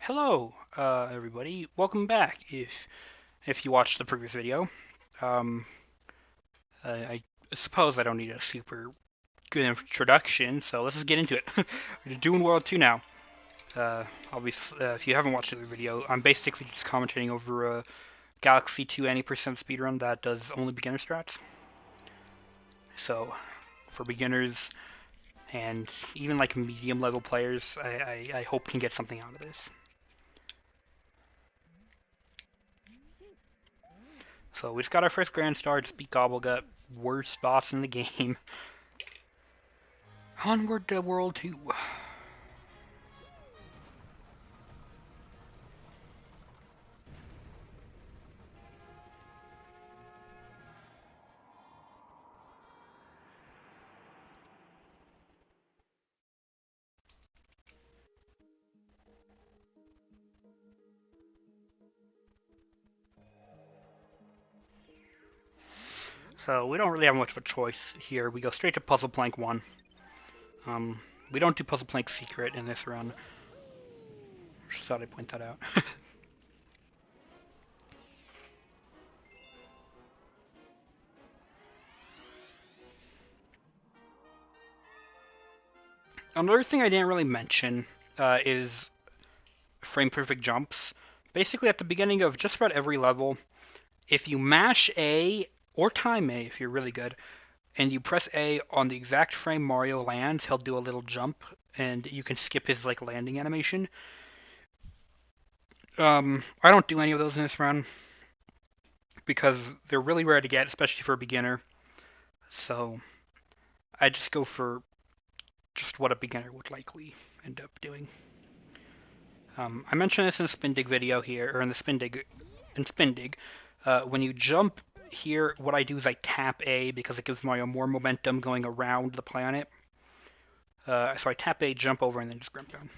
Hello, everybody. Welcome back. If you watched the previous video, um, I suppose I don't need a super good introduction, so let's just get into it. We're doing World 2 now. Obviously, if you haven't watched the video, I'm basically just commentating over a Galaxy 2 any% speedrun that does only beginner strats. So, for beginners and even like medium level players, I hope can get something out of this. So we just got our first Grand Star, just beat Gobblegut, worst boss in the game. Onward to World 2. So we don't really have much of a choice here. We go straight to Puzzle Plank 1. Um, we don't do Puzzle Plank Secret in this run. Just thought I'd point that out. Another thing I didn't really mention is frame perfect jumps. Basically, at the beginning of just about every level, if you mash A or time A if you're really good, and you press A on the exact frame Mario lands, he'll do a little jump, and you can skip his like landing animation. I don't do any of those in this run because they're really rare to get, especially for a beginner. So I just go for just what a beginner would likely end up doing. I mentioned this in the spin dig video here, or in the spin dig. In spin dig, when you jump here, what I do is I tap A because it gives Mario more momentum going around the planet. So I tap A, jump over, and then just grab down.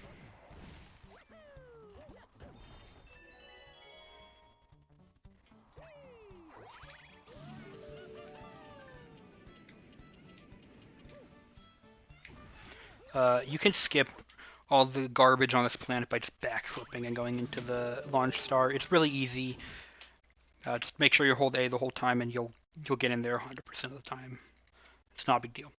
You can skip all the garbage on this planet by just backflipping and going into the launch star. It's really easy. Just make sure you hold A the whole time, and you'll get in there 100% of the time. It's not a big deal.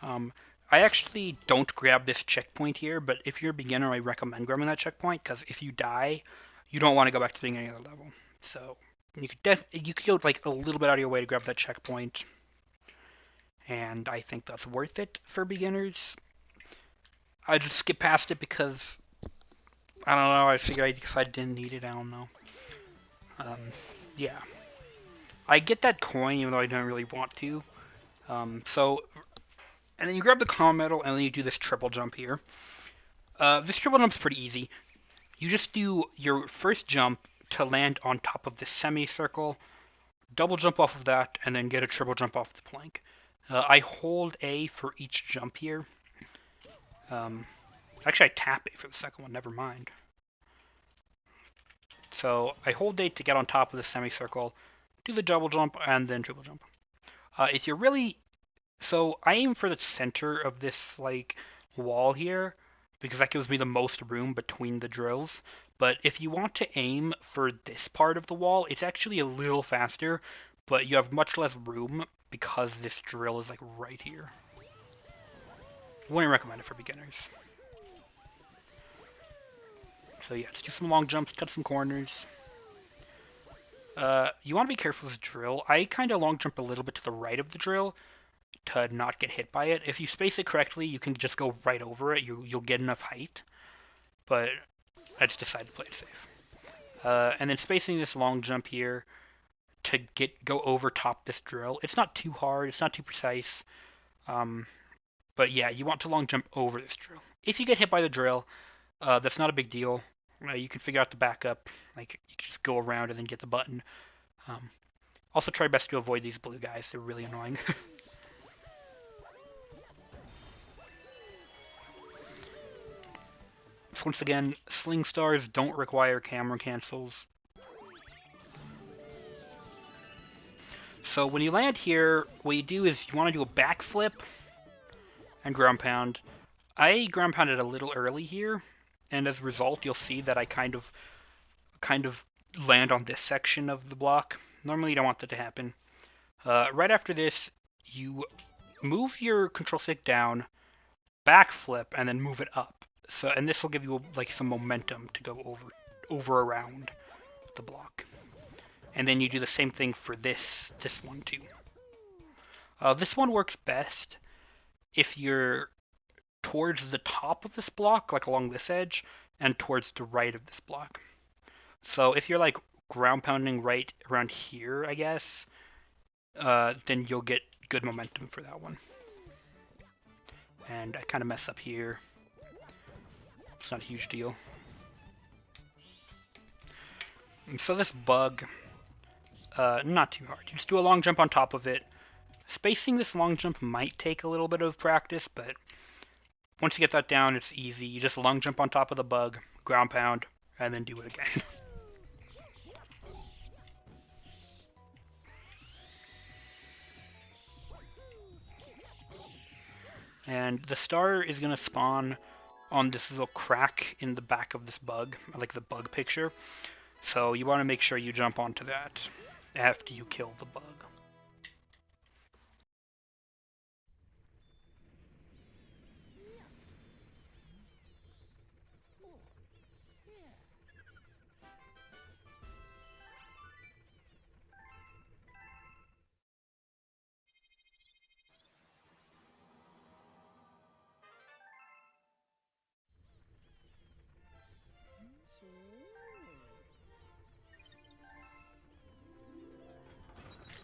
Um, I actually don't grab this checkpoint here, but if you're a beginner, I recommend grabbing that checkpoint because if you die, you don't want to go back to the beginning of the level. So you could go like a little bit out of your way to grab that checkpoint, and I think that's worth it for beginners. I just skip past it because I don't know. I figured I didn't need it. I don't know. Um, yeah, I get that coin even though I don't really want to. And then you grab the comm medal and then you do this triple jump here. This triple jump's pretty easy. You just do your first jump to land on top of the semicircle, double jump off of that, and then get a triple jump off the plank. I hold A for each jump here. Um, Actually, I tap A for the second one. Never mind. So I hold A to get on top of the semicircle, do the double jump, and then triple jump. If you're really so I aim for the center of this like wall here because that gives me the most room between the drills. But if you want to aim for this part of the wall, it's actually a little faster, but you have much less room because this drill is like right here. Wouldn't recommend it for beginners. So yeah, just do some long jumps, cut some corners. You want to be careful with the drill. I kind of long jump a little bit to the right of the drill to not get hit by it. If you space it correctly, you can just go right over it. You'll get enough height. But I just decided to play it safe. And then spacing this long jump here to go over top this drill. It's not too hard. It's not too precise. Um, but yeah, you want to long jump over this drill. If you get hit by the drill, that's not a big deal. You can figure out the backup. Like you can just go around and then get the button. Um, Also, try best to avoid these blue guys. They're really annoying. So once again, sling stars don't require camera cancels. So when you land here, what you do is you want to do a backflip and ground pound. I ground pounded a little early here, and as a result, you'll see that I kind of land on this section of the block. Normally, you don't want that to happen. Right after this, you move your control stick down, backflip, and then move it up. So, and this will give you like some momentum to go over around the block. And then you do the same thing for this one too. This one works best if you're towards the top of this block, like along this edge, and towards the right of this block. So if you're like ground pounding right around here, I guess, then you'll get good momentum for that one. And I kind of mess up here. It's not a huge deal. And so this bug, not too hard. You just do a long jump on top of it. Spacing this long jump might take a little bit of practice, but once you get that down, it's easy. You just long jump on top of the bug, ground pound, and then do it again. And the star is going to spawn on this little crack in the back of this bug, like the bug picture. So you want to make sure you jump onto that after you kill the bug.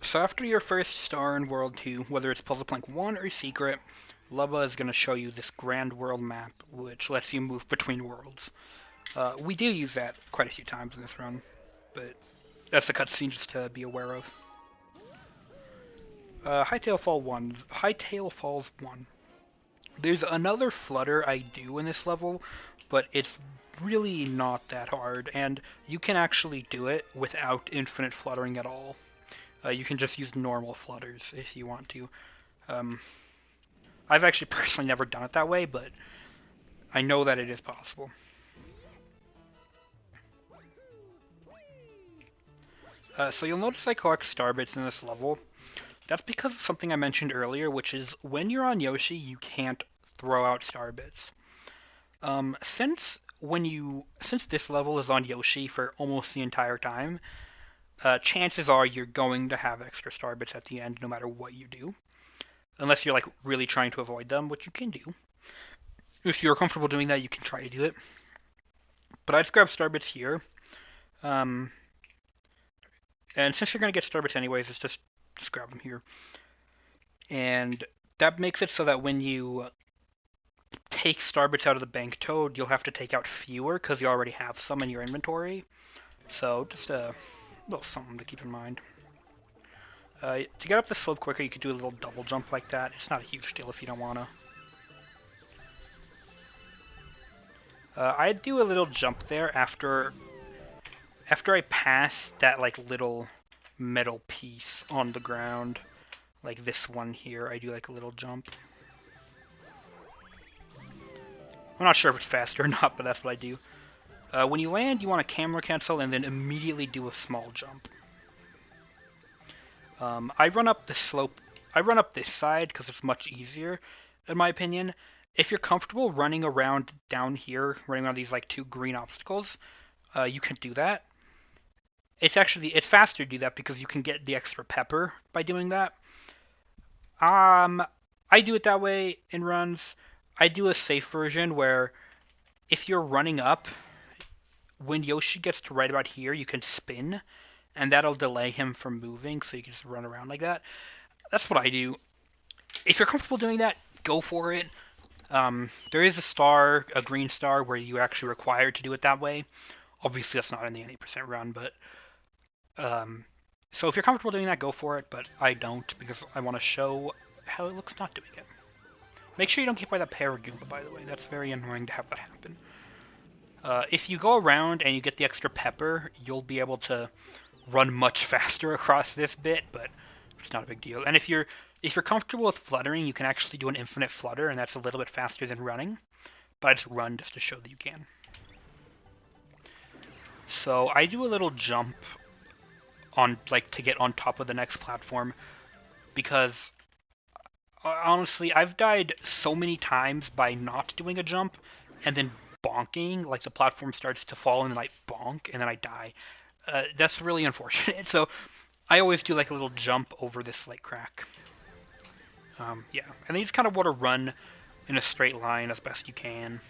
So after your first star in World 2, whether it's Puzzle Plank 1 or Secret, Lubba is going to show you this grand world map, which lets you move between worlds. We do use that quite a few times in this run, but that's the cutscene just to be aware of. Hightail Falls 1. There's another flutter I do in this level, but it's really not that hard, and you can actually do it without infinite fluttering at all. You can just use normal flutters if you want to. I've actually personally never done it that way, but I know that it is possible. So you'll notice I collect star bits in this level. That's because of something I mentioned earlier, which is when you're on Yoshi, you can't throw out star bits. Since this level is on Yoshi for almost the entire time, chances are you're going to have extra star bits at the end no matter what you do. Unless you're like really trying to avoid them, which you can do. If you're comfortable doing that, you can try to do it. But I just grab star bits here. And since you're going to get star bits anyways, it's just grab them here. And that makes it so that when you take star bits out of the bank toad, you'll have to take out fewer because you already have some in your inventory. So just a little something to keep in mind. To get up the slope quicker, you could do a little double jump like that. It's not a huge deal if you don't want to. I'd do a little jump there after I pass that like little metal piece on the ground, like this one here. I do like a little jump. I'm not sure if it's faster or not, but that's what I do. When you land, you want to camera cancel and then immediately do a small jump. I run up the slope. I run up this side because it's much easier, in my opinion. If you're comfortable running around down here, running around these like two green obstacles, you can do that. It's faster to do that because you can get the extra pepper by doing that. I do it that way in runs. I do a safe version where if you're running up, when Yoshi gets to right about here, you can spin, and that'll delay him from moving, so you can just run around like that. That's what I do. If you're comfortable doing that, go for it. There is a green star, where you're actually required to do it that way. Obviously, that's not in the 80% run, but so if you're comfortable doing that, go for it, but I don't, because I want to show how it looks not doing it. Make sure you don't get by that Paragoomba, by the way. That's very annoying to have that happen. If you go around and you get the extra pepper, you'll be able to run much faster across this bit, but it's not a big deal. And if you're comfortable with fluttering, you can actually do an infinite flutter, and that's a little bit faster than running. But I just run just to show that you can. So I do a little jump on like to get on top of the next platform because honestly, I've died so many times by not doing a jump and then bonking, like the platform starts to fall and then I bonk and then I die. That's really unfortunate. So I always do like a little jump over this like crack. Yeah, and then you just kind of want to run in a straight line as best you can.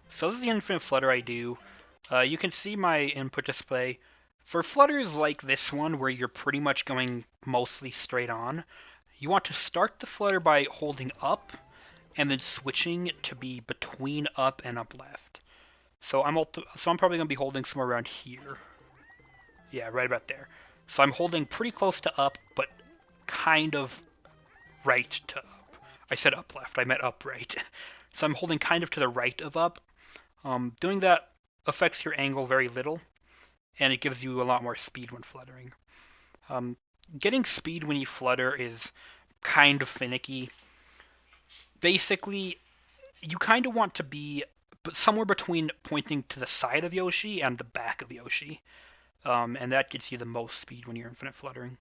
So this is the infinite flutter I do. You can see my input display. For flutters like this one, where you're pretty much going mostly straight on, you want to start the flutter by holding up and then switching to be between up and up left. So I'm probably going to be holding somewhere around here. Yeah, right about there. So I'm holding pretty close to up, but kind of right to up. I said up left, I meant up right. So I'm holding kind of to the right of up. Doing that affects your angle very little, and it gives you a lot more speed when fluttering. Um, Getting speed when you flutter is kind of finicky. Basically, you kind of want to be somewhere between pointing to the side of Yoshi and the back of Yoshi, and that gets you the most speed when you're infinite fluttering.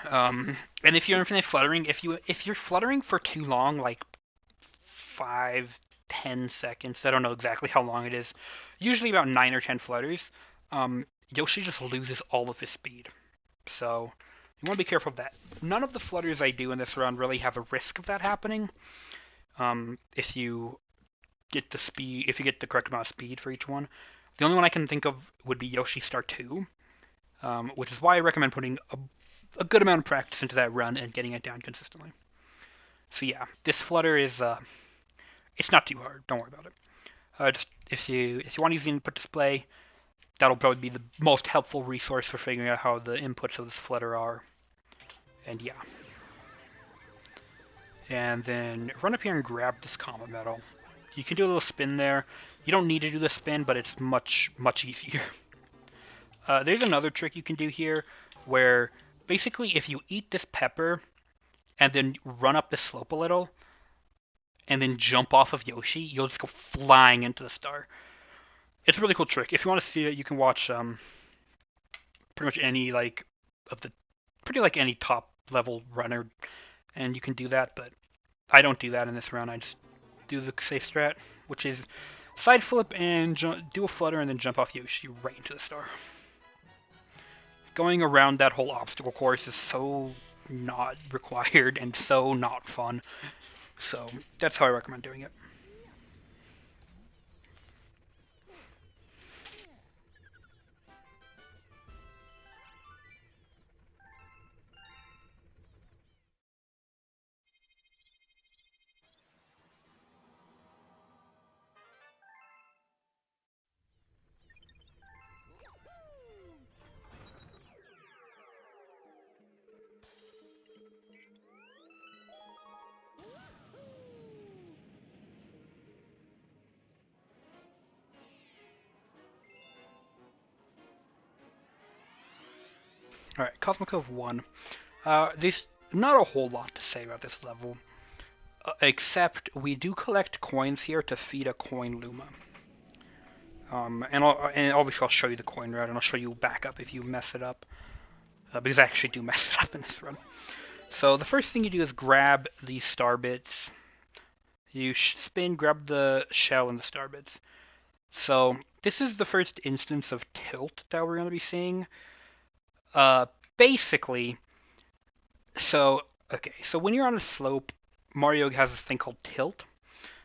And if you're infinite fluttering, if you're fluttering for too long, like 5, 10 seconds, I don't know exactly how long it is, usually about 9 or 10 flutters, Yoshi just loses all of his speed. So you want to be careful of that. None of the flutters I do in this run really have a risk of that happening. If you get the correct amount of speed for each one. The only one I can think of would be Yoshi Star 2, which is why I recommend putting a good amount of practice into that run and getting it down consistently. So yeah, this flutter is it's not too hard. Don't worry about it. Just if you want to use the input display, that'll probably be the most helpful resource for figuring out how the inputs of this flutter are. And yeah. And then run up here and grab this comet medal. You can do a little spin there. You don't need to do the spin, but it's much, much easier. There's another trick you can do here where basically if you eat this pepper and then run up the slope a little and then jump off of Yoshi, you'll just go flying into the star. It's a really cool trick. If you want to see it, you can watch pretty much any any top level runner, and you can do that. But I don't do that in this round. I just do the safe strat, which is side flip and do a flutter and then jump off Yoshi right into the star. Going around that whole obstacle course is so not required and so not fun. So that's how I recommend doing it. Alright, Cosmic Cove 1. There's not a whole lot to say about this level, except we do collect coins here to feed a coin Luma. And obviously I'll show you the coin route, and I'll show you backup if you mess it up, because I actually do mess it up in this run. So the first thing you do is grab these star bits. You spin, grab the shell and the star bits. So this is the first instance of tilt that we're going to be seeing. Basically, so when you're on a slope, Mario has this thing called tilt,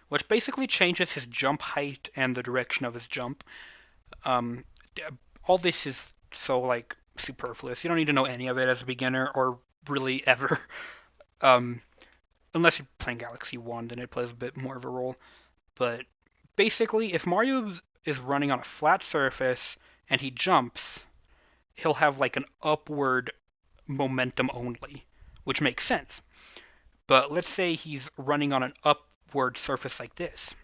which basically changes his jump height and the direction of his jump. Um, all this is so like superfluous. You don't need to know any of it as a beginner or really ever. Um, Unless you're playing Galaxy 1, then it plays a bit more of a role. But basically, if Mario is running on a flat surface and he jumps, he'll have like an upward momentum only, which makes sense. But let's say he's running on an upward surface like this.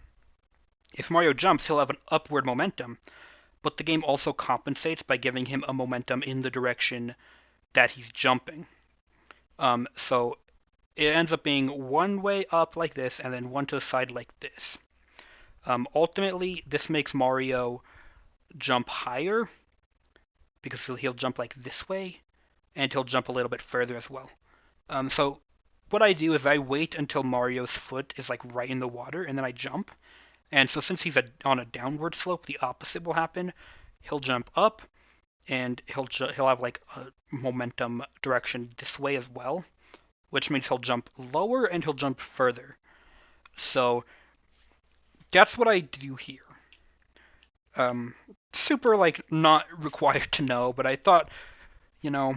If Mario jumps, he'll have an upward momentum, but the game also compensates by giving him a momentum in the direction that he's jumping. So it ends up being one way up like this and then one to the side like this. Ultimately, this makes Mario jump higher because he'll jump like this way, and he'll jump a little bit further as well. So what I do is I wait until Mario's foot is like right in the water, and then I jump. And so since he's on a downward slope, the opposite will happen. He'll jump up, and he'll have like a momentum direction this way as well, which means he'll jump lower and he'll jump further. So that's what I do here. Um, Super like not required to know, but I thought, you know,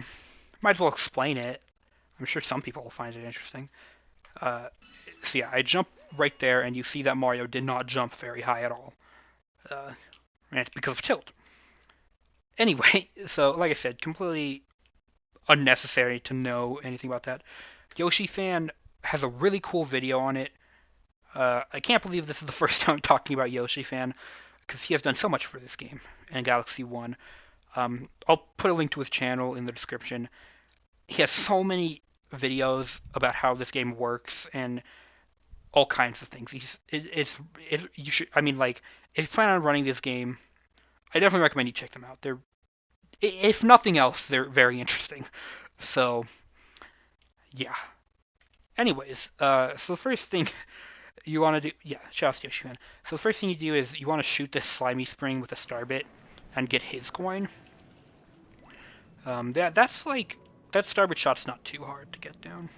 might as well explain it. I'm sure some people will find it interesting. Uh, so yeah, I jump right there, and you see that Mario did not jump very high at all. And it's because of tilt. Anyway, so like I said, completely unnecessary to know anything about that. Yoshi Fan has a really cool video on it. I can't believe this is the first time I'm talking about Yoshi Fan because he has done so much for this game and Galaxy 1. I'll put a link to his channel in the description. He has so many videos about how this game works and all kinds of things. You should, I mean, like, if you plan on running this game, I definitely recommend you check them out. They're, if nothing else, they're very interesting. So yeah. Anyways, so the first thing you want to do, yeah, shout out to Yoshi Man. So the first thing you do is you want to shoot this slimy spring with a star bit and get his coin. That's like that starbit shot's not too hard to get down.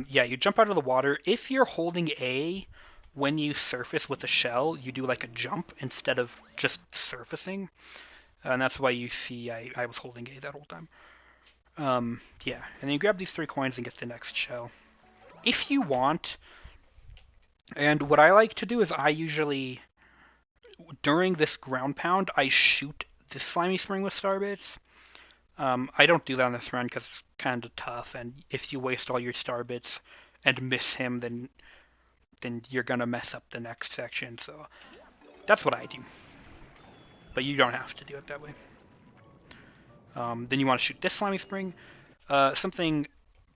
Yeah, you jump out of the water. If you're holding A when you surface with the shell, you do like a jump instead of just surfacing, and that's why you see I was holding A that whole time. Yeah, and then you grab these 3 coins and get the next shell. If you want, and what I like to do is I usually during this ground pound, I shoot this slimy spring with starbits. I don't do that on this run because it's kind of tough, and if you waste all your starbits and miss him, then you're gonna mess up the next section. So that's what I do. But you don't have to do it that way. Then you want to shoot this slimy spring. Something,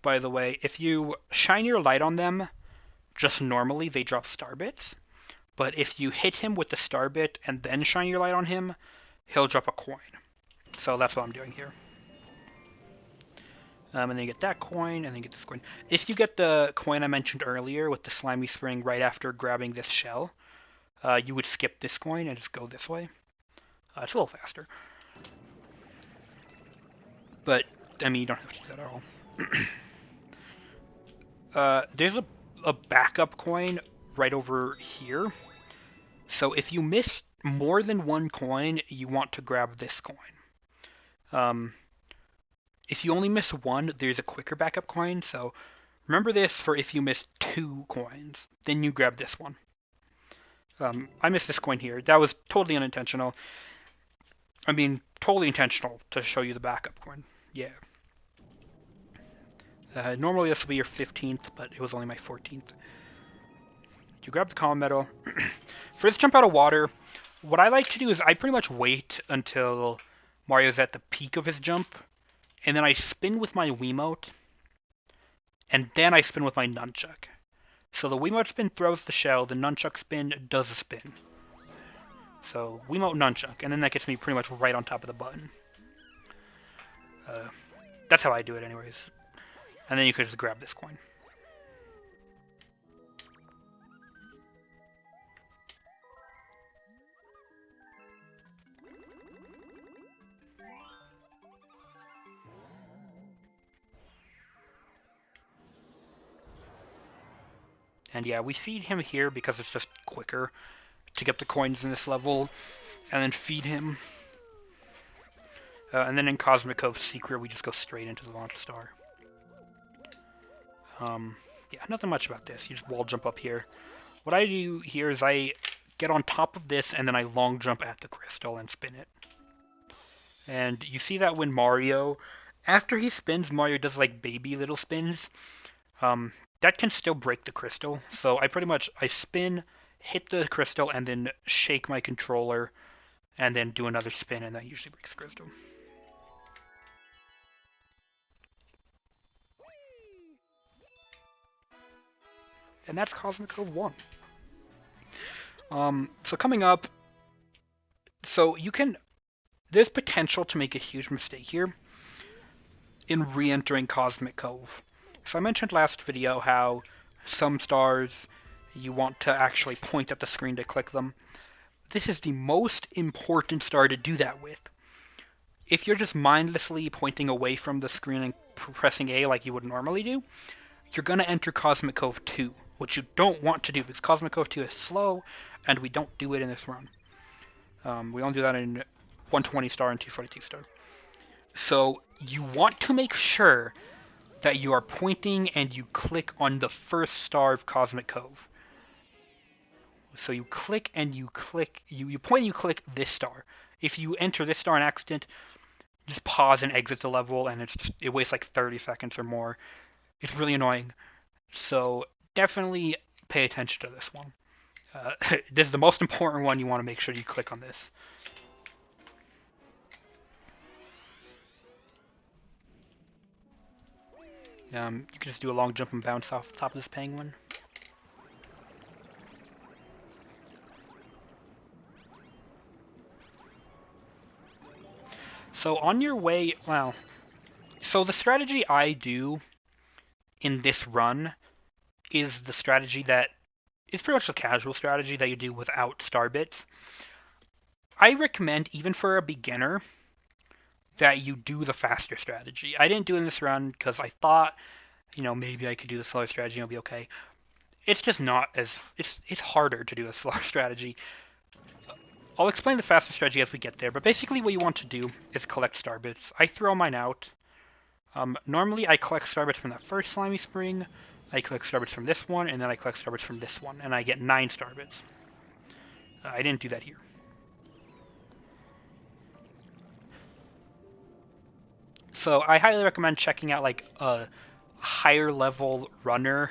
by the way, if you shine your light on them, just normally they drop starbits. But if you hit him with the starbit and then shine your light on him, he'll drop a coin. So that's what I'm doing here. And then you get that coin, and then you get this coin. If you get the coin I mentioned earlier with the slimy spring right after grabbing this shell, you would skip this coin and just go this way. It's a little faster. But, I mean, you don't have to do that at all. There's a backup coin right over here. So if you miss more than 1 coin, you want to grab this coin. If you only miss 1, there's a quicker backup coin. So remember this for if you miss 2 coins. Then you grab this one. I missed this coin here. That was totally unintentional. I mean, totally intentional to show you the backup coin. Yeah. Normally this will be your 15th, but it was only my 14th. You grab the column medal. For this jump out of water, what I like to do is I pretty much wait until Mario's at the peak of his jump, and then I spin with my Wiimote, and then I spin with my nunchuck. So the Wiimote spin throws the shell, the nunchuck spin does a spin. So Wiimote nunchuck, and then that gets me pretty much right on top of the button. That's how I do it anyways. And then you could just grab this coin. And yeah, we feed him here because it's just quicker to get the coins in this level, and then feed him. And then in Cosmic Cove Secret, we just go straight into the launch star. Yeah, nothing much about this. You just wall jump up here. What I do here is I get on top of this, and then I long jump at the crystal and spin it. And you see that when Mario, after he spins, Mario does like baby little spins. That can still break the crystal. So I spin, hit the crystal, and then shake my controller, and then do another spin, and that usually breaks the crystal. And that's Cosmic Cove 1. So coming up, so you can, there's potential to make a huge mistake here in re-entering Cosmic Cove. So I mentioned last video how some stars you want to actually point at the screen to click them. This is the most important star to do that with. If you're just mindlessly pointing away from the screen and pressing A like you would normally do, you're going to enter Cosmic Cove 2, which you don't want to do because Cosmic Cove 2 is slow and we don't do it in this run. We only do that in 120 star and 242 star. So you want to make sure that you are pointing and you click on the first star of Cosmic Cove. So you click and you click, you point and you click this star. If you enter this star in accident, just pause and exit the level, and it wastes like 30 seconds or more. It's really annoying. So definitely pay attention to this one. This is the most important one. You want to make sure you click on this. You can just do a long jump and bounce off the top of this penguin. So on your way, well, so the strategy I do in this run is the strategy that is pretty much the casual strategy that you do without star bits. I recommend, even for a beginner, that you do the faster strategy. I didn't do it in this run because I thought, maybe I could do the slower strategy and it'll be okay. It's just not as, it's harder to do a slower strategy. I'll explain the faster strategy as we get there, but basically what you want to do is collect star bits. I throw mine out. Normally I collect star bits from that first slimy spring, I collect star bits from this one, and then I collect star bits from this one, and I get 9 star bits. I didn't do that here. So I highly recommend checking out like a higher level runner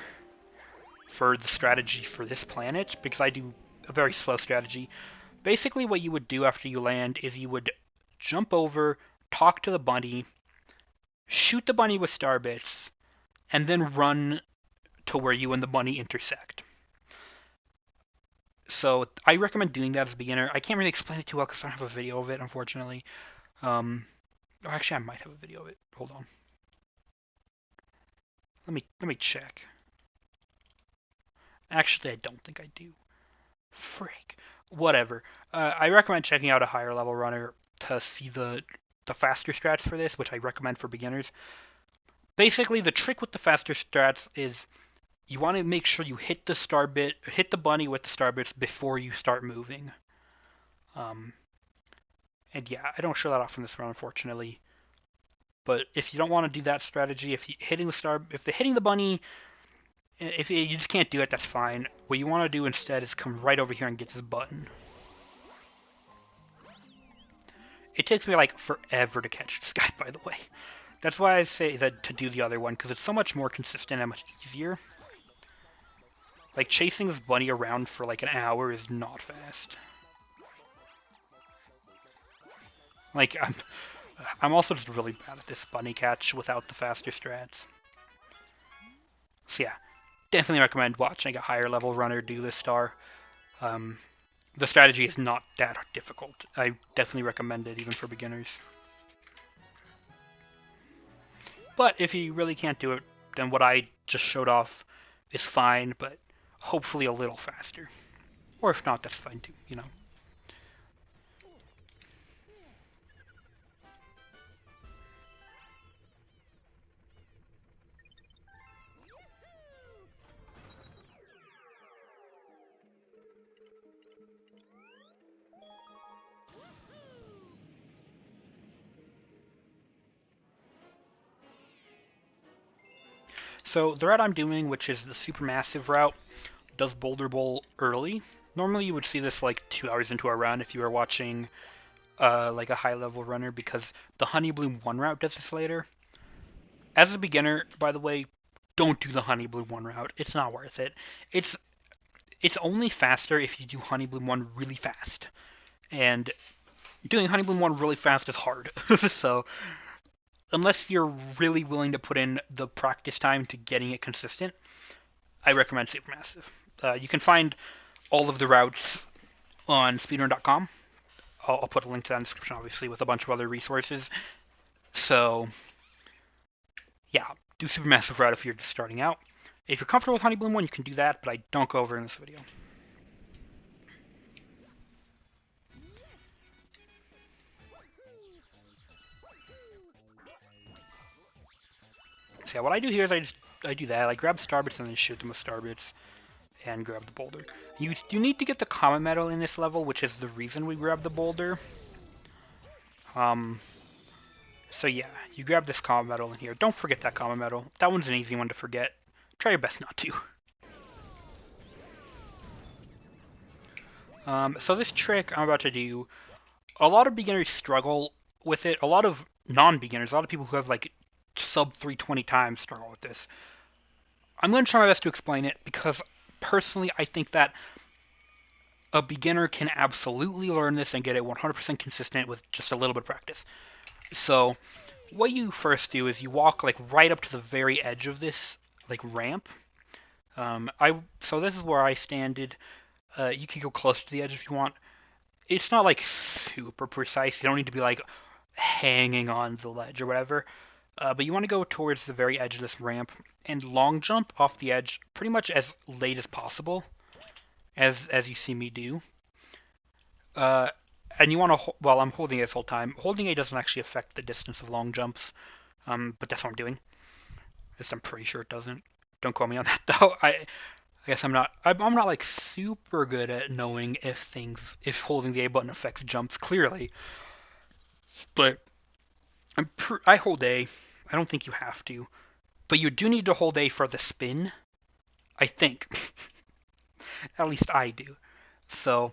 for the strategy for this planet, because I do a very slow strategy. Basically what you would do after you land is you would jump over, talk to the bunny, shoot the bunny with star bits, and then run to where you and the bunny intersect. So I recommend doing that as a beginner. I can't really explain it too well because I don't have a video of it, unfortunately. Or actually, I might have a video of it. Hold on. Let me check. Actually, I don't think I do. Frick. Whatever. I recommend checking out a higher level runner to see the faster strats for this, which I recommend for beginners. Basically, the trick with the faster strats is you want to make sure you hit the bunny with the star bits before you start moving. And yeah, I don't show that off in this run, unfortunately. But if you don't want to do that strategy, if hitting the bunny, if you just can't do it, that's fine. What you want to do instead is come right over here and get this button. It takes me like forever to catch this guy, by the way. That's why I say that to do the other one, because it's so much more consistent and much easier. Like, chasing this bunny around for like an hour is not fast. Like, I'm also just really bad at this bunny catch without the faster strats. So yeah, definitely recommend watching a higher level runner do this star. The strategy is not that difficult. I definitely recommend it even for beginners. But if you really can't do it, then what I just showed off is fine, but hopefully a little faster. Or if not, that's fine too. So the route I'm doing, which is the supermassive route, does Boulder Bowl early. Normally you would see this like 2 hours into a run if you were watching like a high level runner, because the Honey Bloom 1 route does this later. As a beginner, by the way, don't do the Honey Bloom 1 route. It's not worth it. It's only faster if you do Honey Bloom 1 really fast. And doing Honey Bloom 1 really fast is hard. So unless you're really willing to put in the practice time to getting it consistent, I recommend Supermassive. You can find all of the routes on speedrun.com. I'll put a link to that in the description, obviously, with a bunch of other resources. So, yeah, do Supermassive route if you're just starting out. If you're comfortable with Honey Bloom 1, you can do that, but I don't go over in this video. So yeah, what I do here is I do that. I grab Starbits and then shoot them with Starbits and grab the boulder. You need to get the common medal in this level, which is the reason we grab the boulder. So yeah, you grab this common medal in here. Don't forget that common medal. That one's an easy one to forget. Try your best not to. So this trick I'm about to do, a lot of beginners struggle with it. A lot of non-beginners, a lot of people who have like sub 320 times struggle with this. I'm going to try my best to explain it because personally I think that a beginner can absolutely learn this and get it 100% consistent with just a little bit of practice. So what you first do is you walk like right up to the very edge of this like ramp. So this is where I standed. You can go close to the edge if you want. It's not like super precise. You don't need to be like hanging on the ledge or whatever. But you want to go towards the very edge of this ramp and long jump off the edge pretty much as late as possible, as you see me do. Uh, and you want to, well, I'm holding A this whole time. Holding A doesn't actually affect the distance of long jumps, but that's what I'm doing. I'm pretty sure it doesn't. Don't quote me on that though. I guess I'm not like super good at knowing if holding the A button affects jumps clearly, but I hold A. I don't think you have to, but you do need to hold A for the spin. I think. At least I do. So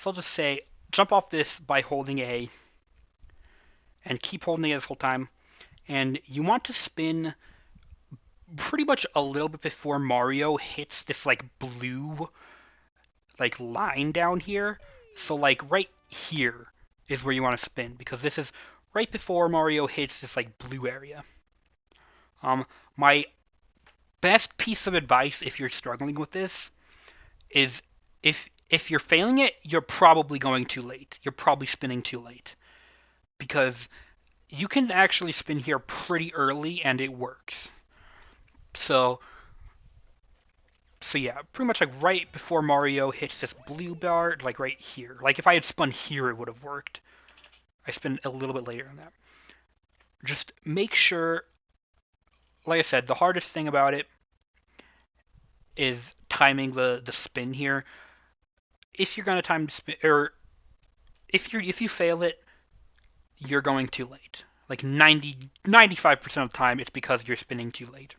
I'll just say jump off this by holding A and keep holding A this whole time. And you want to spin pretty much a little bit before Mario hits this like blue like line down here. So like right here is where you want to spin because this is right before Mario hits this like blue area. My best piece of advice if you're struggling with this is if you're failing it, you're probably going too late. You're probably spinning too late because you can actually spin here pretty early and it works. So yeah, pretty much like right before Mario hits this blue bar, like right here. Like if I had spun here, it would have worked. I spin a little bit later than that. Just make sure, like I said, the hardest thing about it is timing the spin here. If you're gonna time spin, or if you fail it, you're going too late. Like 95% of the time, it's because you're spinning too late.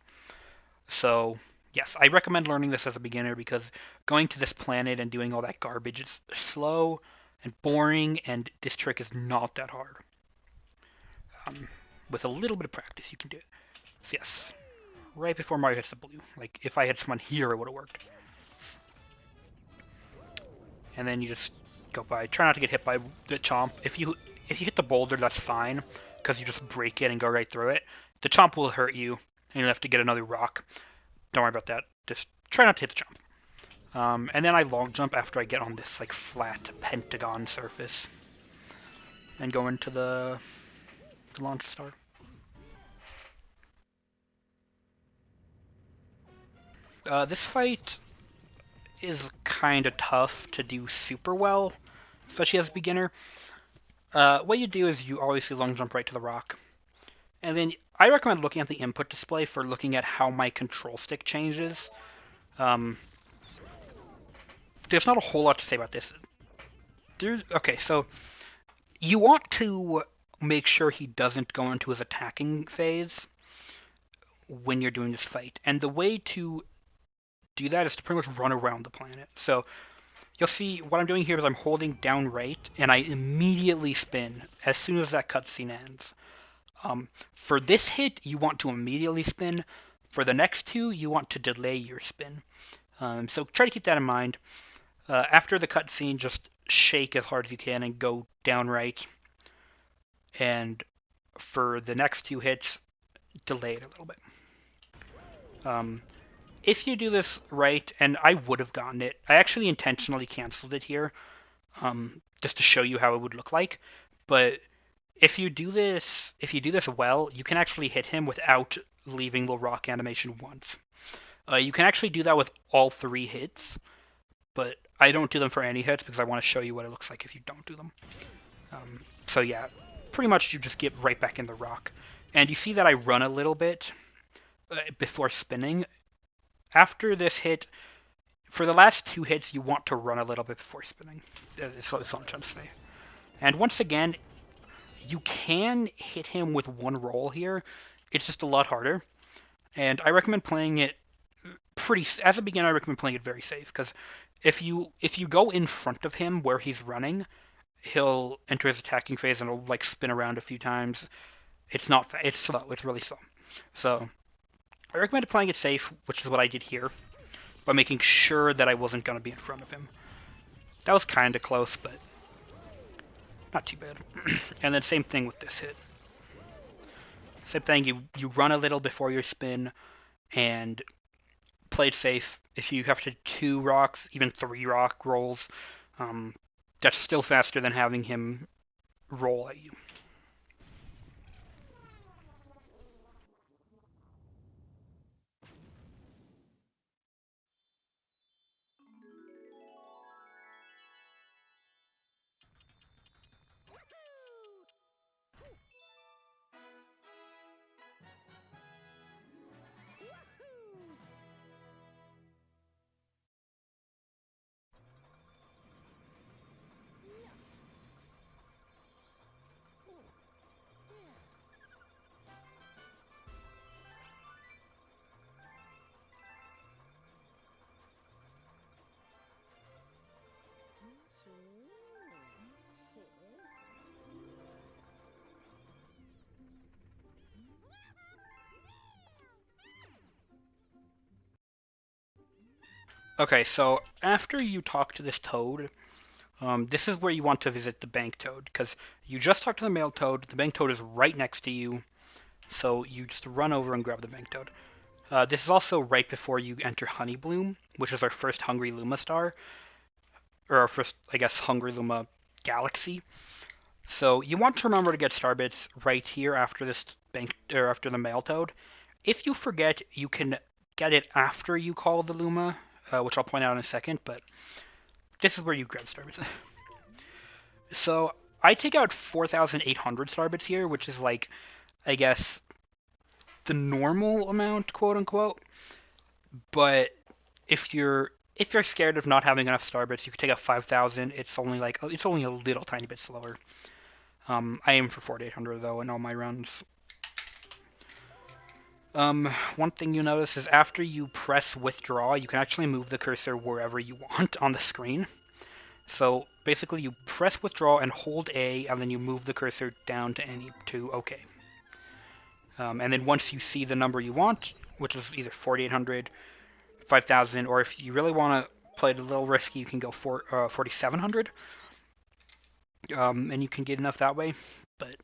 So yes, I recommend learning this as a beginner because going to this planet and doing all that garbage is slow and boring, and this trick is not that hard. With a little bit of practice, you can do it. So yes, right before Mario hits the blue. Like if I had someone here, it would have worked. And then you just go by. Try not to get hit by the chomp. If you hit the boulder, that's fine because you just break it and go right through it. The chomp will hurt you, and you'll have to get another rock. Don't worry about that. Just try not to hit the chomp. And then I long jump after I get on this like flat pentagon surface and go into the launch star. This fight is kind of tough to do super well, especially as a beginner. What you do is you obviously long jump right to the rock. And then I recommend looking at the input display for looking at how my control stick changes. There's not a whole lot to say about this. Okay, so you want to make sure he doesn't go into his attacking phase when you're doing this fight. And the way to do that is to pretty much run around the planet. So you'll see what I'm doing here is I'm holding down right, and I immediately spin as soon as that cutscene ends. For this hit, you want to immediately spin. For the next two, you want to delay your spin. So try to keep that in mind. After the cutscene, just shake as hard as you can and go down right. And for the next two hits, delay it a little bit. if you do this right, and I would have gotten it, I actually intentionally canceled it here, just to show you how it would look like. But if you do this well, you can actually hit him without leaving the rock animation once. You can actually do that with all 3 hits, but I don't do them for any hits because I want to show you what it looks like if you don't do them. So yeah, pretty much you just get right back in the rock. And you see that I run a little bit before spinning. After this hit, for the last 2 hits, you want to run a little bit before spinning. That's what I'm trying to say. And once again, you can hit him with one roll here. It's just a lot harder. And I recommend playing it as a beginner. I recommend playing it very safe because if you go in front of him where he's running, he'll enter his attacking phase and it'll like spin around a few times. It's slow. It's really slow. So I recommend playing it safe, which is what I did here, by making sure that I wasn't going to be in front of him. That was kind of close, but not too bad. And then same thing with this hit. Same thing, you run a little before your spin and play it safe. If you have to 2 rocks, even 3 rock rolls, that's still faster than having him roll at you. Okay, so after you talk to this toad, this is where you want to visit the bank toad, because you just talked to the male toad, the bank toad is right next to you, so you just run over and grab the bank toad. This is also right before you enter Honey Bloom, which is our first Hungry Luma star, or our first, I guess, Hungry Luma galaxy. So you want to remember to get starbits right here after this bank, or after the male toad. If you forget, you can get it after you call the Luma, which I'll point out in a second, but this is where you grab starbits. So I take out 4,800 starbits here, which is like, I guess, the normal amount, quote unquote. But if you're scared of not having enough starbits, you could take out 5,000. It's only a little tiny bit slower. I aim for 4,800 though in all my runs. One thing you notice is after you press withdraw, you can actually move the cursor wherever you want on the screen. So basically, you press withdraw and hold A, and then you move the cursor down to OK. And then once you see the number you want, which is either 4,800, 5,000, or if you really want to play it a little risky, you can go for 4,700, and you can get enough that way. But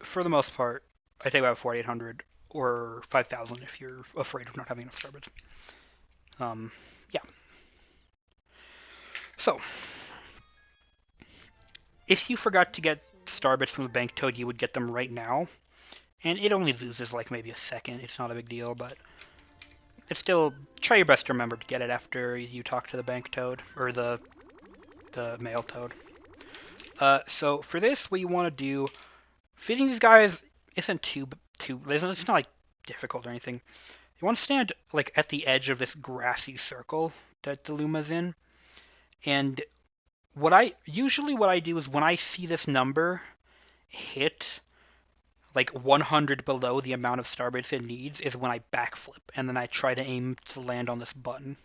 for the most part, I take about 4,800 or 5,000 if you're afraid of not having enough starbits. Yeah. So, if you forgot to get starbits from the bank toad, you would get them right now. And it only loses like maybe a second. It's not a big deal, but it's still, try your best to remember to get it after you talk to the bank toad, or the male toad. So for this, what you want to do, feeding these guys isn't too, it's not like difficult or anything. You want to stand like at the edge of this grassy circle that the Luma's in. And what I do is when I see this number hit like 100 below the amount of starbits it needs is when I backflip, and then I try to aim to land on this button.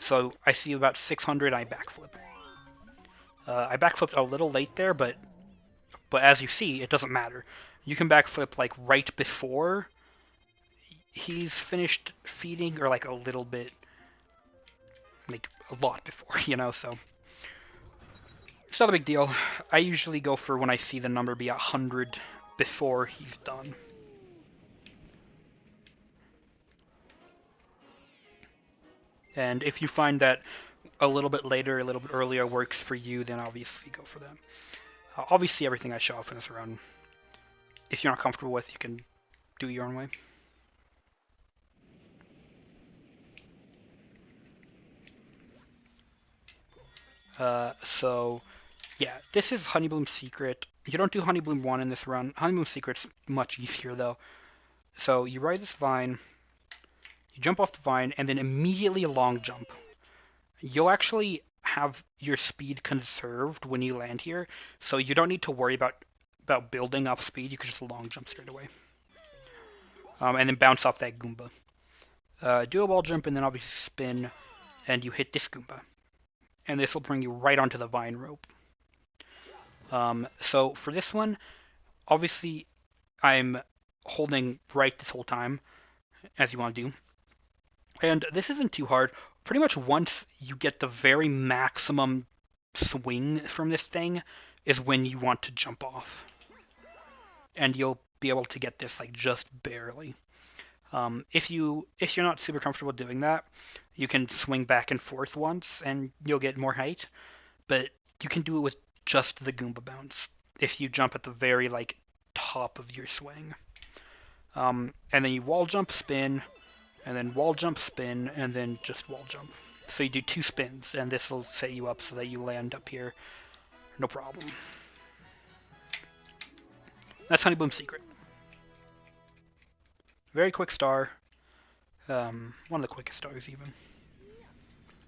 So I see about 600, I backflip. I backflipped a little late there, but as you see, it doesn't matter. You can backflip like right before he's finished feeding, or like a little bit, like a lot before, so it's not a big deal. I usually go for when I see the number be 100 before he's done. And if you find that a little bit later, a little bit earlier works for you, then obviously go for that. Obviously, everything I show off in this run, if you're not comfortable with, you can do it your own way. So yeah, this is Honeybloom's Secret. You don't do Honeybloom 1 in this run. Honeybloom's Secret's much easier though. So you ride this vine, you jump off the vine, and then immediately a long jump. You'll actually have your speed conserved when you land here, so you don't need to worry about building up speed. You can just long jump straight away, and then bounce off that Goomba. Do a wall jump and then obviously spin, and you hit this Goomba, and this will bring you right onto the vine rope. So for this one, obviously I'm holding right this whole time, as you want to do. And this isn't too hard. Pretty much once you get the very maximum swing from this thing is when you want to jump off. And you'll be able to get this like just barely. If you're not super comfortable doing that, you can swing back and forth once and you'll get more height. But you can do it with just the Goomba bounce if you jump at the very like top of your swing. And then you wall jump, spin, and then wall jump, spin, and then just wall jump. So you do 2 spins, and this will set you up so that you land up here, no problem. That's Honeybloom's Secret. Very quick star. One of the quickest stars, even.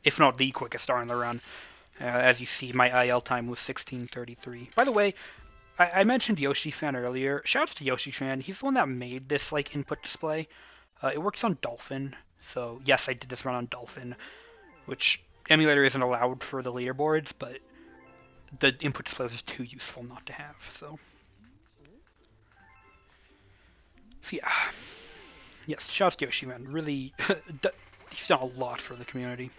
If not the quickest star in the run. As you see, my IL time was 16:33. By the way, I mentioned Yoshi Fan earlier. Shouts to Yoshi Fan. He's the one that made this like input display. It works on Dolphin. So yes, I did this run on Dolphin, which emulator isn't allowed for the leaderboards, but the input display is just too useful not to have. So yeah, yes, shouts to Yoshi Man. Really, he's done a lot for the community.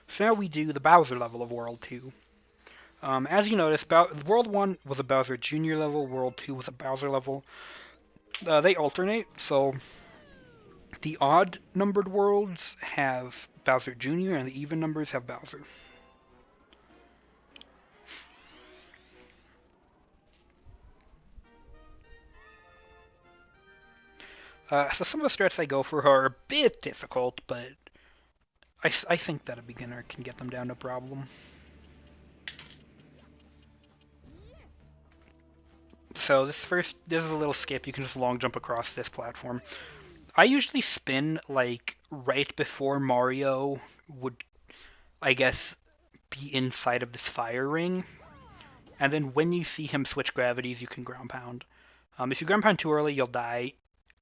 So now we do the Bowser level of World 2. As you notice, World 1 was a Bowser Jr. level, World 2 was a Bowser level. They alternate, so the odd numbered worlds have Bowser Jr. and the even numbers have Bowser. So some of the strats I go for are a bit difficult, but I think that a beginner can get them down no problem. So this is a little skip. You can just long jump across this platform. I usually spin like right before Mario would, I guess, be inside of this fire ring. And then when you see him switch gravities, you can ground pound. If you ground pound too early, you'll die.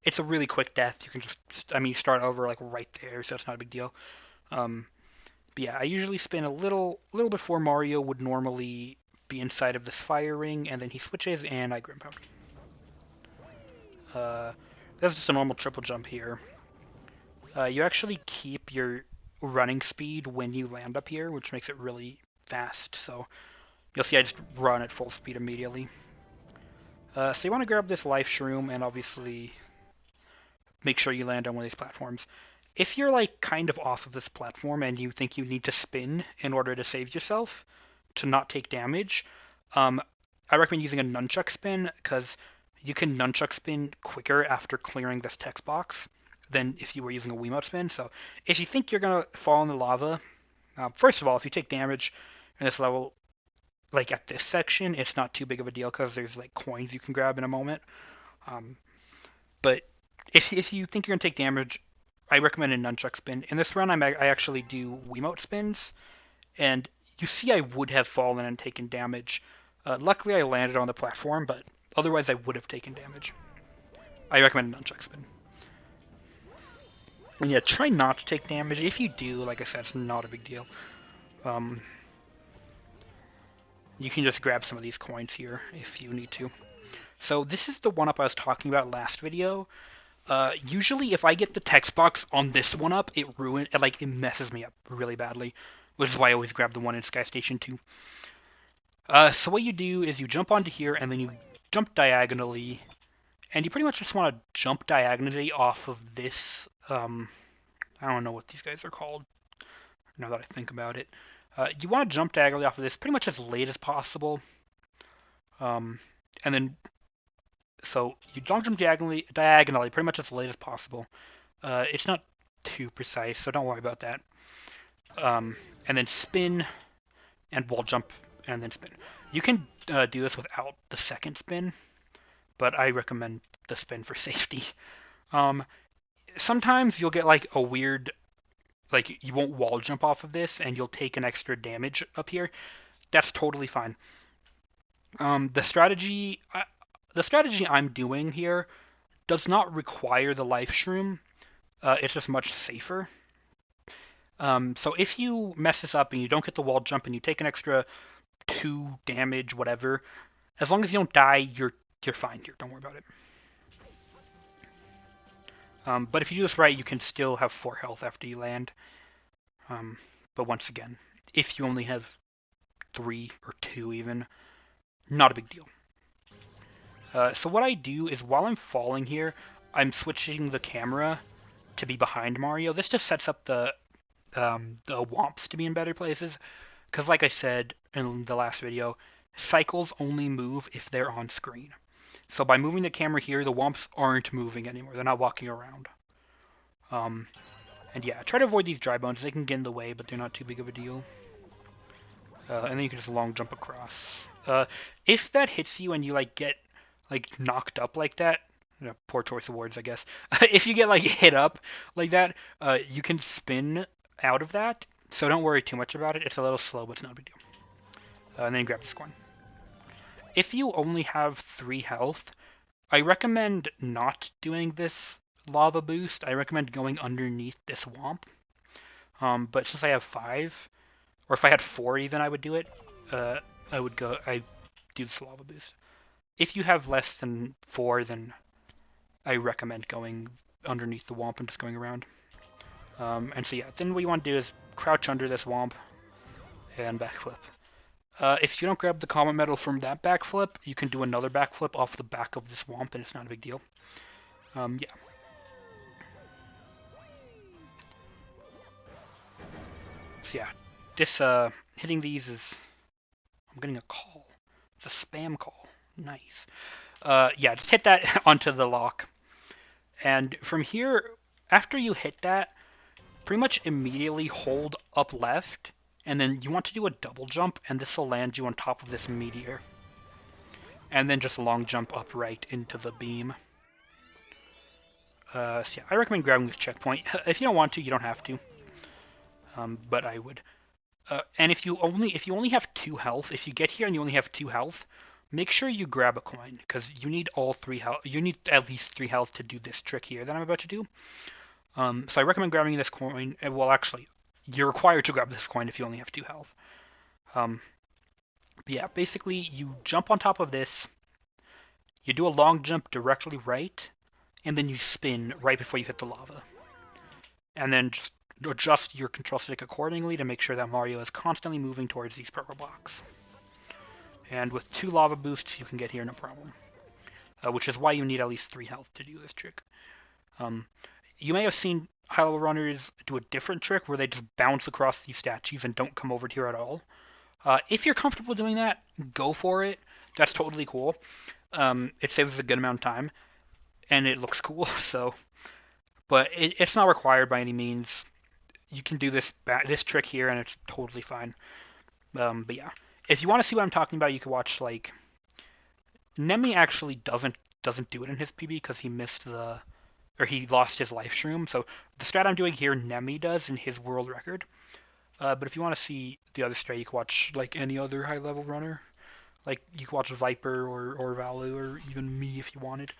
It's a really quick death. You can just, start over like right there, so it's not a big deal. But yeah, I usually spin a little before Mario would normally be inside of this fire ring, and then he switches, and I ground pound. That's just a normal triple jump here. You actually keep your running speed when you land up here, which makes it really fast. So you'll see I just run at full speed immediately. So you want to grab this life shroom and obviously make sure you land on one of these platforms. If you're like kind of off of this platform and you think you need to spin in order to save yourself to not take damage, I recommend using a nunchuck spin because you can nunchuck spin quicker after clearing this text box than if you were using a Wiimote spin. So if you think you're gonna fall in the lava, first of all, if you take damage in this level, like at this section, it's not too big of a deal because there's like coins you can grab in a moment. But if you think you're gonna take damage, I recommend a nunchuck spin. In this run, I actually do Wiimote spins, and you see I would have fallen and taken damage. Luckily, I landed on the platform, but otherwise I would have taken damage. I recommend a nunchuck spin. And yeah, try not to take damage. If you do, like I said, it's not a big deal. You can just grab some of these coins here if you need to. So this is the one-up I was talking about last video. Usually if I get the text box on this one-up, it messes me up really badly, which is why I always grab the one in Sky Station 2. So what you do is you jump onto here, and then you jump diagonally, and you pretty much just want to jump diagonally off of this. I don't know what these guys are called now that I think about it. You want to jump diagonally off of this pretty much as late as possible. And then, so you don't jump diagonally pretty much as late as possible. It's not too precise, so don't worry about that. And then spin and wall jump and then spin. You can do this without the second spin, but I recommend the spin for safety. Sometimes you'll get like a weird, like you won't wall jump off of this and you'll take an extra damage up here. That's totally fine. The strategy I'm doing here does not require the life shroom. It's just much safer. So if you mess this up and you don't get the wall jump and you take an extra 2 damage, whatever, as long as you don't die, you're fine here. Don't worry about it. But if you do this right, you can still have 4 health after you land. But once again, if you only have 3 or 2 even, not a big deal. So what I do is while I'm falling here, I'm switching the camera to be behind Mario. This just sets up the womps to be in better places. Because like I said in the last video, cycles only move if they're on screen. So by moving the camera here, the womps aren't moving anymore. They're not walking around. And yeah, try to avoid these dry bones. They can get in the way, but they're not too big of a deal. And then you can just long jump across. If that hits you and you like get like knocked up like that, poor choice of words, I guess. If you get like hit up like that, you can spin out of that. So don't worry too much about it. It's a little slow, but it's not a big deal. And then you grab this coin. If you only have 3 health, I recommend not doing this lava boost. I recommend going underneath this womp. But since I have 5, or if I had 4 even, I would do it. I do this lava boost. If you have less than 4, then I recommend going underneath the womp and just going around. And so yeah, then what you want to do is crouch under this womp and backflip. If you don't grab the comet medal from that backflip, you can do another backflip off the back of this womp, and it's not a big deal. Yeah. So yeah, this hitting these is. I'm getting a call. It's a spam call. Nice. Yeah, just hit that onto the lock, and from here, after you hit that, pretty much immediately hold up left, and then you want to do a double jump, and this will land you on top of this meteor. And then just long jump up right into the beam. So yeah, I recommend grabbing this checkpoint. If you don't want to, you don't have to. But I would. And if you only have 2 health, if you get here and you only have 2 health, make sure you grab a coin, because you need all 3 health. You need at least 3 health to do this trick here that I'm about to do. So I recommend grabbing this coin. Well, actually, you're required to grab this coin if you only have 2 health. But yeah, basically, you jump on top of this, you do a long jump directly right, and then you spin right before you hit the lava. And then just adjust your control stick accordingly to make sure that Mario is constantly moving towards these purple blocks. And with 2 lava boosts, you can get here no problem. Which is why you need at least 3 health to do this trick. You may have seen high-level runners do a different trick where they just bounce across these statues and don't come over here at all. If you're comfortable doing that, go for it. That's totally cool. It saves a good amount of time, and it looks cool. So, but it's not required by any means. You can do this trick here, and it's totally fine. But yeah, if you want to see what I'm talking about, you can watch like Nemi actually doesn't do it in his PB because he lost his life shroom. So the strat I'm doing here, Nemi does in his world record. But if you want to see the other strat, you can watch like any other high level runner. Like you can watch Viper or Valu or even me if you wanted.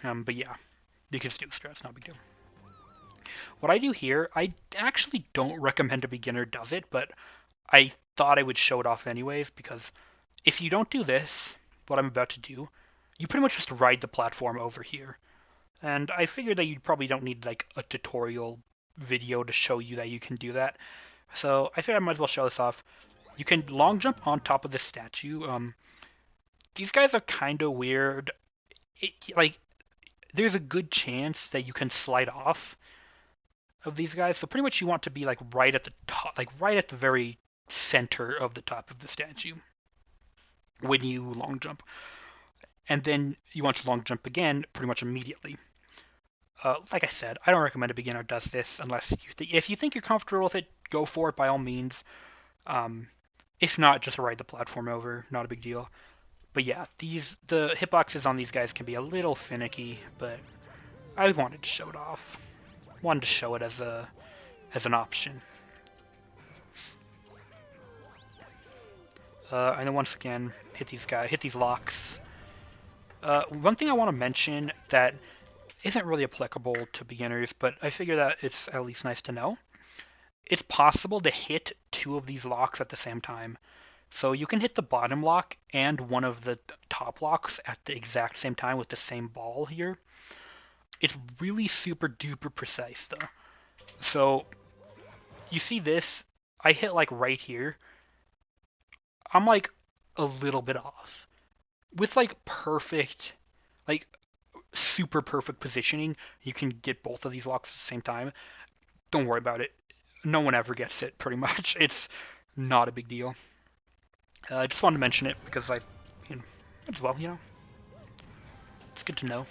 But yeah, you can just do the strat. It's not a big deal. What I do here, I actually don't recommend a beginner does it, but I thought I would show it off anyways, because if you don't do this, what I'm about to do, you pretty much just ride the platform over here. And I figured that you probably don't need like a tutorial video to show you that you can do that. So I figured I might as well show this off. You can long jump on top of this statue. these guys are kind of weird. Like, there's a good chance that you can slide off of these guys. So pretty much you want to be like right at the top, like right at the very center of the top of the statue when you long jump. And then you want to long jump again pretty much immediately. Like I said, I don't recommend a beginner does this unless if you think you're comfortable with it, go for it by all means. Um, if not, just ride the platform over, not a big deal. But yeah, the hitboxes on these guys can be a little finicky, but I wanted to show it off. Wanted to show it as an option. And then once again, hit these locks. One thing I want to mention that isn't really applicable to beginners, but I figure that it's at least nice to know. It's possible to hit two of these locks at the same time. So you can hit the bottom lock and one of the top locks at the exact same time with the same ball here. It's really super duper precise though. So you see this, I hit like right here. I'm like a little bit off. With like perfect, like super perfect positioning, you can get both of these locks at the same time. Don't worry about it. No one ever gets it, pretty much. It's not a big deal. I just wanted to mention it because you know, as well, it's good to know.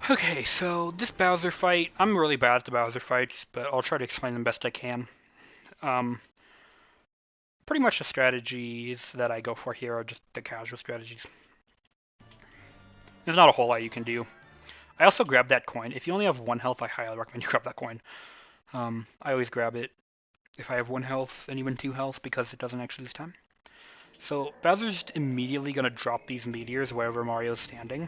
Okay, so this Bowser fight, I'm really bad at the Bowser fights, but I'll try to explain them best I can. Um, Pretty much the strategies that I go for here are just the casual strategies. There's not a whole lot you can do. I also grabbed that coin. If you only have 1 health, I highly recommend you grab that coin. I always grab it if I have 1 health and even 2 health because it doesn't actually lose time. So Bowser's just immediately going to drop these meteors wherever Mario's standing.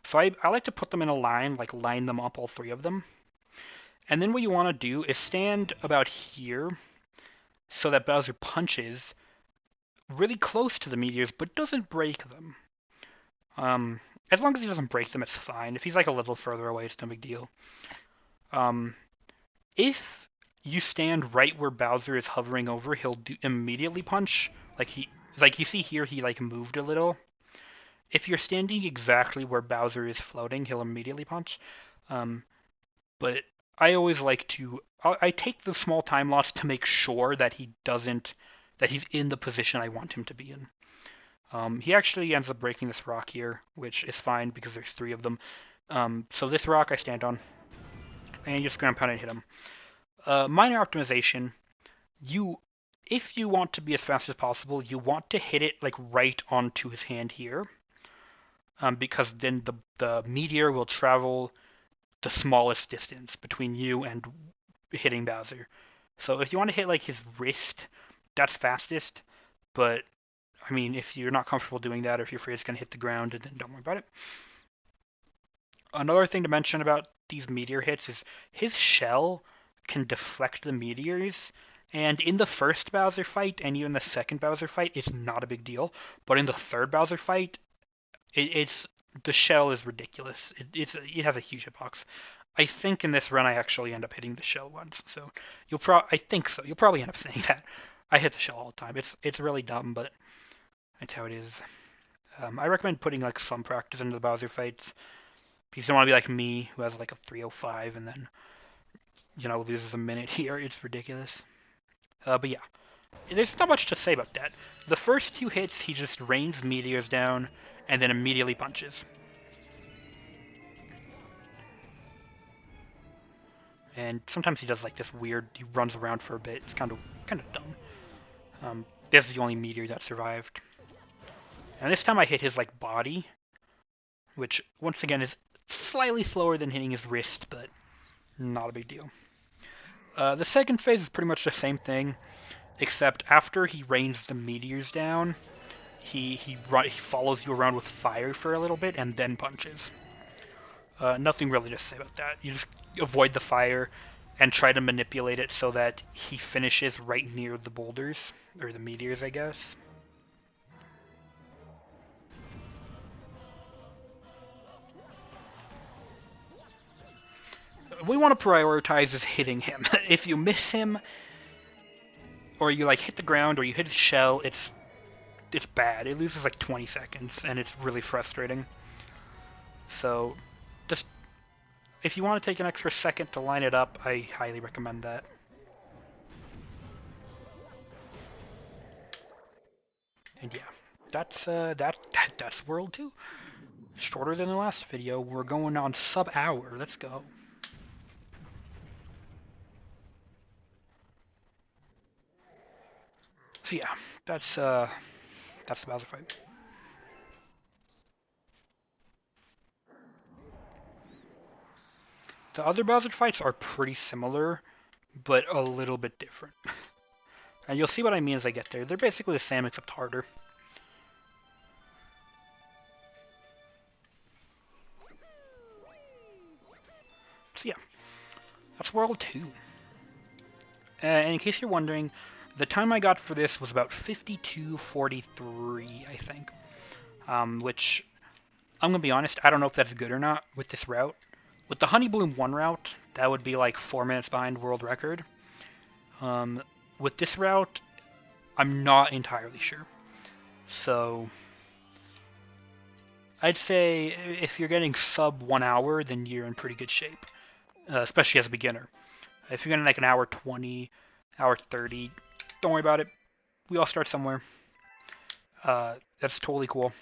So I like to put them in a line, like line them up, all three of them. And then what you want to do is stand about here so that Bowser punches really close to the meteors but doesn't break them. As long as he doesn't break them, it's fine. If he's like a little further away, it's no big deal. If you stand right where Bowser is hovering over, he'll immediately punch. Like you see here, he like moved a little. If you're standing exactly where Bowser is floating, he'll immediately punch. But I always like to. I take the small time loss to make sure that he's in the position I want him to be in. He actually ends up breaking this rock here, which is fine because there's 3 of them. So this rock I stand on, and you just ground pound and hit him. Minor optimization. If you want to be as fast as possible, you want to hit it like right onto his hand here, because then the meteor will travel the smallest distance between you and hitting Bowser. So if you want to hit like his wrist, that's fastest. But I mean, if you're not comfortable doing that, or if you're afraid it's going to hit the ground, then don't worry about it. Another thing to mention about these meteor hits is his shell can deflect the meteors. And in the first Bowser fight, and even the second Bowser fight, it's not a big deal. But in the third Bowser fight, it's the shell is ridiculous. It has a huge hitbox. I think in this run I actually end up hitting the shell once, so I think so. You'll probably end up saying that. I hit the shell all the time. It's really dumb, but that's how it is. I recommend putting like some practice into the Bowser fights because you don't want to be like me who has like a 305 and then loses a minute here. It's ridiculous. But yeah, there's not much to say about that. The first 2 hits he just rains meteors down and then immediately punches. And sometimes he does like this weird. He runs around for a bit. It's kind of dumb. This is the only meteor that survived. And this time I hit his like body, which once again is slightly slower than hitting his wrist, but not a big deal. The second phase is pretty much the same thing, except after he rains the meteors down, he follows you around with fire for a little bit and then punches. Nothing really to say about that. You just avoid the fire and try to manipulate it so that he finishes right near the boulders, or the meteors, I guess. We want to prioritize is hitting him. If you miss him, or you like hit the ground, or you hit his shell, it's bad. It loses like 20 seconds, and it's really frustrating. So, just if you want to take an extra second to line it up, I highly recommend that. And yeah, that's World 2. Shorter than the last video. We're going on sub-hour. Let's go. So yeah, that's the Bowser fight. The other Bowser fights are pretty similar, but a little bit different. And you'll see what I mean as I get there. They're basically the same except harder. So yeah, that's World 2. And in case you're wondering, the time I got for this was about 52:43, I think. Which, I'm going to be honest, I don't know if that's good or not with this route. With the Honey Bloom 1 route, that would be like 4 minutes behind world record. With this route, I'm not entirely sure. So, I'd say if you're getting sub 1 hour, then you're in pretty good shape, especially as a beginner. If you're getting like an hour 20, hour 30, don't worry about it. We all start somewhere. That's totally cool.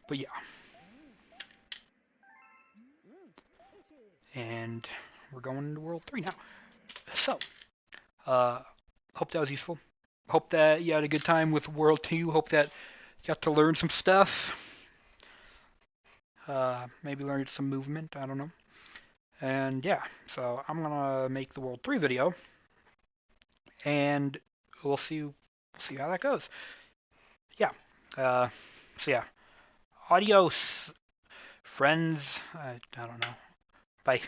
But yeah. And we're going into World 3 now. So, hope that was useful. Hope that you had a good time with World 2. Hope that you got to learn some stuff. Maybe learn some movement. I don't know. And yeah, so I'm gonna make the World 3 video, and we'll see how that goes. Yeah. So yeah. Adios, friends. I don't know. Bye.